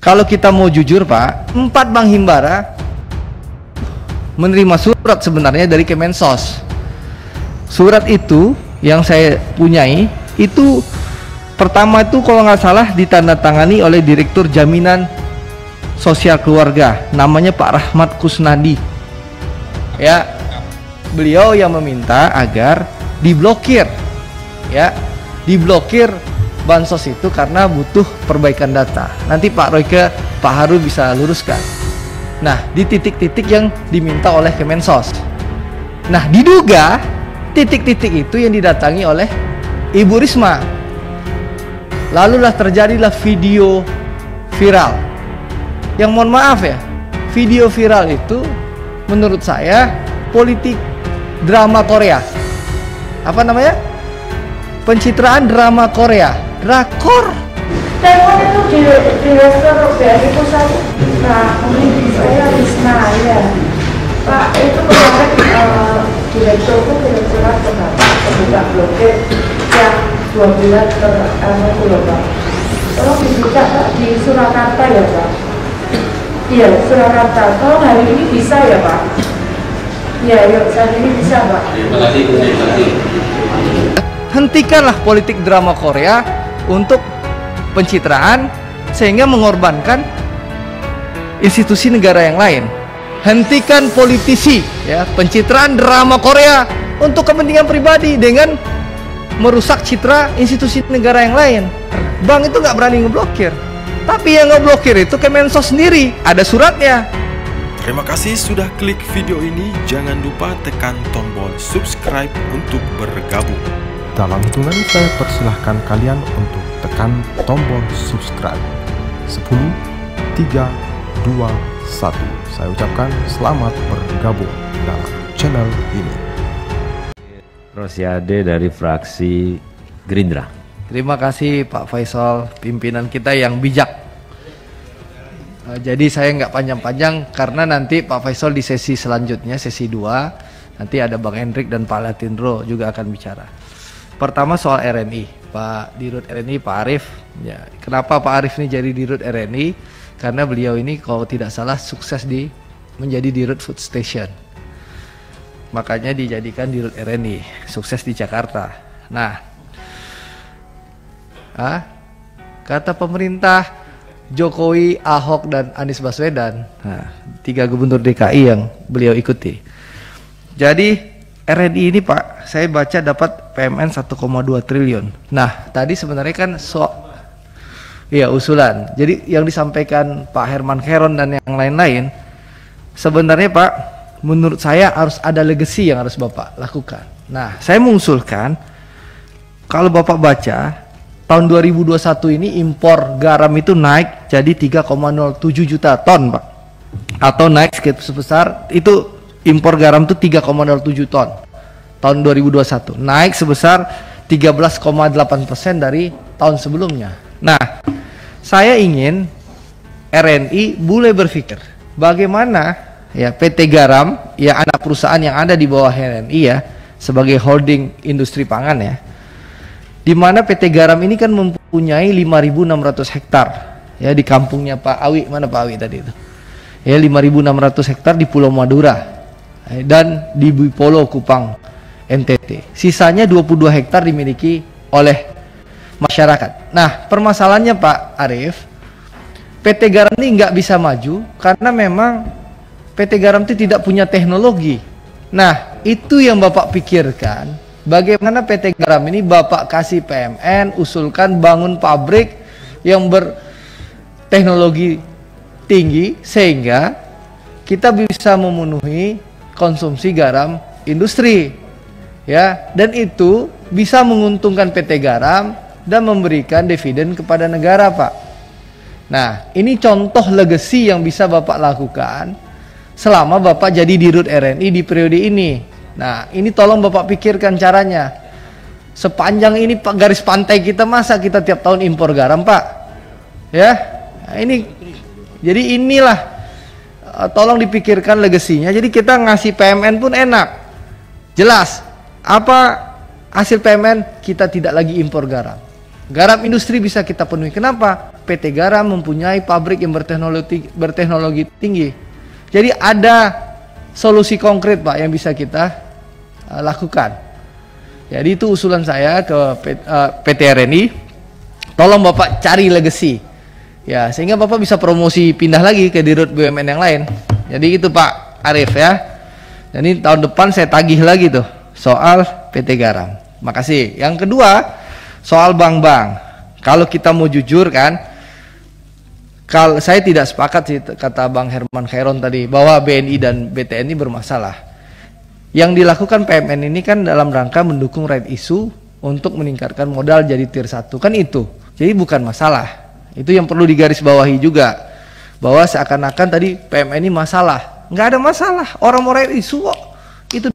Kalau kita mau jujur Pak, 4 bank himbara menerima surat sebenarnya dari Kemensos. Surat itu yang saya punyai itu pertama itu kalau nggak salah ditandatangani oleh Direktur Jaminan Sosial Keluarga, namanya Pak Rahmat Kusnadi. Ya, beliau yang meminta agar diblokir, ya, diblokir bansos itu karena butuh perbaikan data. Nanti Pak Royke, Pak Haru bisa luruskan. Nah, di titik-titik yang diminta oleh Kemensos. Nah, diduga titik-titik itu yang didatangi oleh Ibu Risma. Lalulah terjadilah video viral. Yang mohon maaf ya, video viral itu menurut saya politik drama Korea. Apa namanya? Pencitraan drama Korea, drakor. Tengok itu di restoran BRI Pusat. Nah, saya Risma ya. Pak, itu kemarin direkturku kirim surat ke Bapak terbuka blokir yang 2 bulan itu loh Pak. Tolong dibuka Pak di Surakarta ya Pak. Iya, Surakarta. Tolong hari ini bisa ya Pak. Iya, yuk saat ini bisa Pak. Terima kasih. Hentikanlah politik drama Korea untuk pencitraan sehingga mengorbankan institusi negara yang lain. Hentikan politisi ya, pencitraan drama Korea untuk kepentingan pribadi dengan merusak citra institusi negara yang lain. Bank itu nggak berani ngeblokir, tapi yang ngeblokir itu Kemensos sendiri, ada suratnya. Terima kasih sudah klik video ini. Jangan lupa tekan tombol subscribe untuk bergabung. Dalam hitungan saya persilahkan kalian untuk tekan tombol subscribe. 10, 3, 2, 1. Saya ucapkan selamat bergabung dalam channel ini. Rosiade dari fraksi Gerindra. Terima kasih Pak Faisal, pimpinan kita yang bijak. Jadi saya nggak panjang-panjang karena nanti Pak Faisal di sesi selanjutnya, sesi 2, nanti ada Bang Hendrik dan Pak Latindro juga akan bicara. Pertama soal RNI, Pak Dirut RNI, Pak Arief. Ya, kenapa Pak Arief ini jadi Dirut RNI? Karena beliau ini kalau tidak salah sukses menjadi Dirut Food Station. Makanya dijadikan Dirut RNI, sukses di Jakarta. Nah, kata pemerintah Jokowi, Ahok, dan Anies Baswedan, 3 gubernur DKI yang beliau ikuti. Jadi RNI ini Pak, saya baca dapat PMN 1,2 triliun. Nah, tadi sebenarnya kan usulan. Jadi yang disampaikan Pak Herman Khairun dan yang lain-lain, sebenarnya Pak, menurut saya harus ada legacy yang harus Bapak lakukan. Nah, saya mengusulkan kalau Bapak baca tahun 2021 ini impor garam itu naik jadi 3,07 juta ton Pak, atau naik sebesar itu. Impor garam itu 3,07 ton tahun 2021, naik sebesar 13,8% dari tahun sebelumnya. Nah, saya ingin RNI boleh berpikir bagaimana ya PT Garam, ya anak perusahaan yang ada di bawah RNI ya, sebagai holding industri pangan ya, di mana PT Garam ini kan mempunyai 5.600 hektar ya di kampungnya Pak Awi. Mana Pak Awi tadi itu? Ya, 5.600 hektar di Pulau Madura dan di Bipolo, Kupang, NTT. Sisanya 22 hektar dimiliki oleh masyarakat. Nah, permasalahannya Pak Arief, PT Garam ini nggak bisa maju karena memang PT Garam itu tidak punya teknologi. Nah, itu yang Bapak pikirkan. Bagaimana PT Garam ini Bapak kasih PMN, usulkan bangun pabrik yang berteknologi tinggi sehingga kita bisa memenuhi konsumsi garam industri ya, dan itu bisa menguntungkan PT Garam dan memberikan dividen kepada negara Pak. Nah, ini contoh legacy yang bisa Bapak lakukan selama Bapak jadi Dirut RNI di periode ini. Nah, ini tolong Bapak pikirkan caranya. Sepanjang ini Pak garis pantai kita, masa kita tiap tahun impor garam Pak ya. Nah, ini jadi inilah tolong dipikirkan legasinya. Jadi kita ngasih PMN pun enak, jelas apa hasil PMN, kita tidak lagi impor garam. Garam industri bisa kita penuhi. Kenapa? PT Garam mempunyai pabrik yang berteknologi tinggi. Jadi ada solusi konkret Pak yang bisa kita lakukan. Jadi itu usulan saya ke PT RNI. Tolong Bapak cari legacy. Ya, sehingga Bapak bisa promosi pindah lagi ke dirut BUMN yang lain. Jadi itu Pak Arief ya. Jadi tahun depan saya tagih lagi tuh soal PT Garam. Makasih. Yang kedua, soal bank-bank. Kalau kita mau jujur kan, kalau saya tidak sepakat sih kata Bang Herman Khairon tadi bahwa BNI dan BTN ini bermasalah. Yang dilakukan PMN ini kan dalam rangka mendukung right issue untuk meningkatkan modal jadi tier 1 kan itu. Jadi bukan masalah. Itu yang perlu digarisbawahi juga. Bahwa seakan-akan tadi PMN ini masalah. Nggak ada masalah. Orang mau right issue kok. Itu.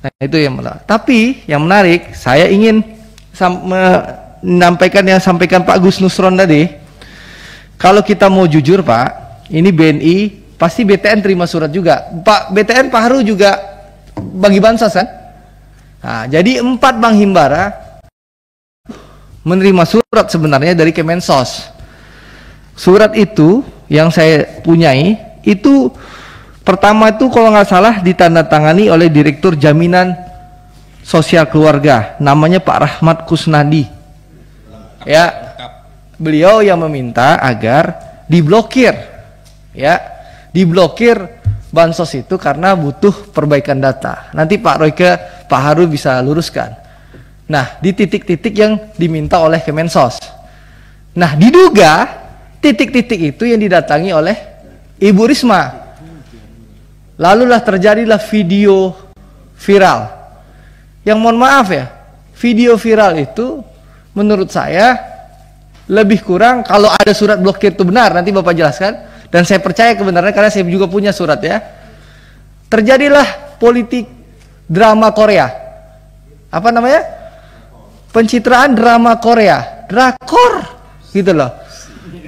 Nah itu yang menarik. Tapi yang menarik, saya ingin menyampaikan yang sampaikan Pak Gus Nusron tadi. Kalau kita mau jujur Pak, ini BNI pasti BTN terima surat juga. Pak BTN Pak Haru juga bagi bansos kan? Nah, jadi 4 bank himbara menerima surat sebenarnya dari Kemensos. Surat itu yang saya punyai itu pertama itu kalau nggak salah ditandatangani oleh Direktur Jaminan Sosial Keluarga, namanya Pak Rahmat Kusnadi. Ya, beliau yang meminta agar diblokir, ya, diblokir bansos itu karena butuh perbaikan data. Nanti Pak Royke, Pak Haru bisa luruskan. Nah, di titik-titik yang diminta oleh Kemensos. Nah, diduga titik-titik itu yang didatangi oleh Ibu Risma. Lalulah terjadilah video viral. Yang mohon maaf ya, video viral itu menurut saya lebih kurang, kalau ada surat blokir itu benar, nanti Bapak jelaskan. Dan saya percaya kebenarannya karena saya juga punya surat ya. Terjadilah politik drama Korea. Apa namanya? Pencitraan drama Korea. Drakor. Gitu loh.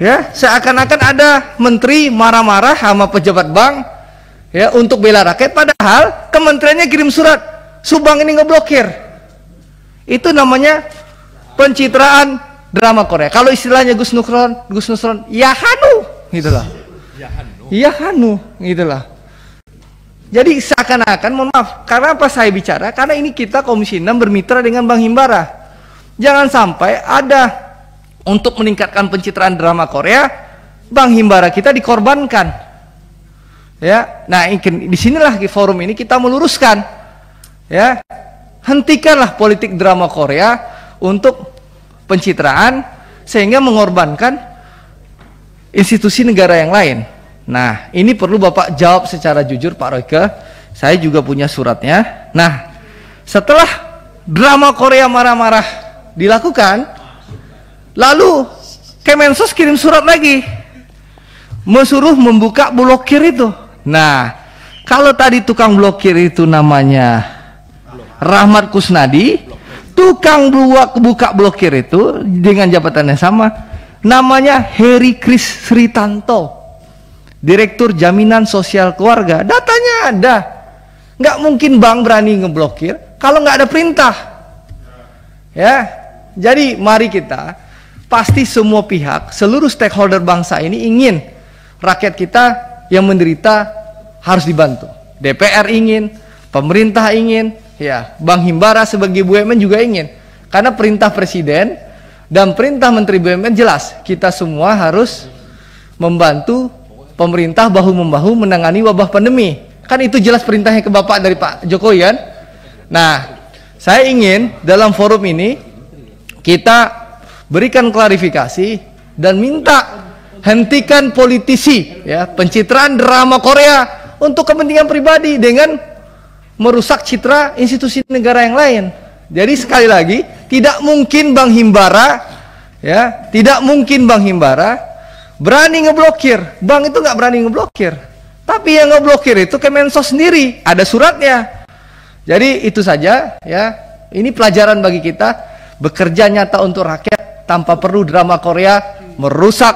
Ya, seakan-akan ada menteri marah-marah sama pejabat bank ya untuk bela rakyat, padahal kementeriannya kirim surat, Subang ini ngeblokir. Itu namanya pencitraan drama Korea. Kalau istilahnya Gus Nusron, ya hanu, gitulah. Ya hanu, gitulah. Jadi seakan-akan, mohon maaf, karena apa saya bicara? Karena ini kita Komisi 6 bermitra dengan Bank Himbara. Jangan sampai ada untuk meningkatkan pencitraan drama Korea, Bank Himbara kita dikorbankan. Ya, nah di sinilah di forum ini kita meluruskan. Ya, hentikanlah politik drama Korea untuk pencitraan sehingga mengorbankan institusi negara yang lain. Nah, ini perlu Bapak jawab secara jujur Pak Royke. Saya juga punya suratnya. Nah, setelah drama Korea marah-marah dilakukan, lalu Kemensos kirim surat lagi mesuruh membuka blokir itu. Nah, kalau tadi tukang blokir itu namanya Rahmat Kusnadi, tukang buka blokir itu dengan jabatan yang sama namanya Heri Kris Sritanto, Direktur Jaminan Sosial Keluarga. Datanya ada. Nggak mungkin bank berani ngeblokir kalau nggak ada perintah. Ya, jadi mari kita, pasti semua pihak, seluruh stakeholder bangsa ini ingin rakyat kita yang menderita harus dibantu. DPR ingin, pemerintah ingin, ya, Bank Himbara sebagai BUMN juga ingin. Karena perintah Presiden dan perintah Menteri BUMN jelas, kita semua harus membantu pemerintah bahu-membahu menangani wabah pandemi. Kan itu jelas perintahnya ke Bapak dari Pak Jokowi kan? Nah, saya ingin dalam forum ini kita berikan klarifikasi dan minta hentikan politisi ya, pencitraan drama Korea untuk kepentingan pribadi dengan merusak citra institusi negara yang lain. Jadi sekali lagi, tidak mungkin Bank Himbara ya, tidak mungkin Bank Himbara berani ngeblokir. Bank itu nggak berani ngeblokir. Tapi yang ngeblokir itu Kemensos sendiri, ada suratnya. Jadi itu saja ya. Ini pelajaran bagi kita, bekerja nyata untuk rakyat tanpa perlu drama Korea merusak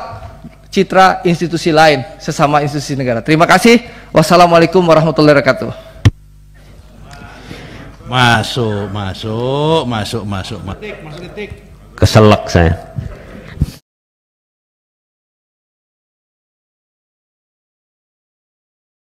citra institusi lain sesama institusi negara. Terima kasih. Wassalamualaikum warahmatullahi wabarakatuh. Masuk. Keselak saya.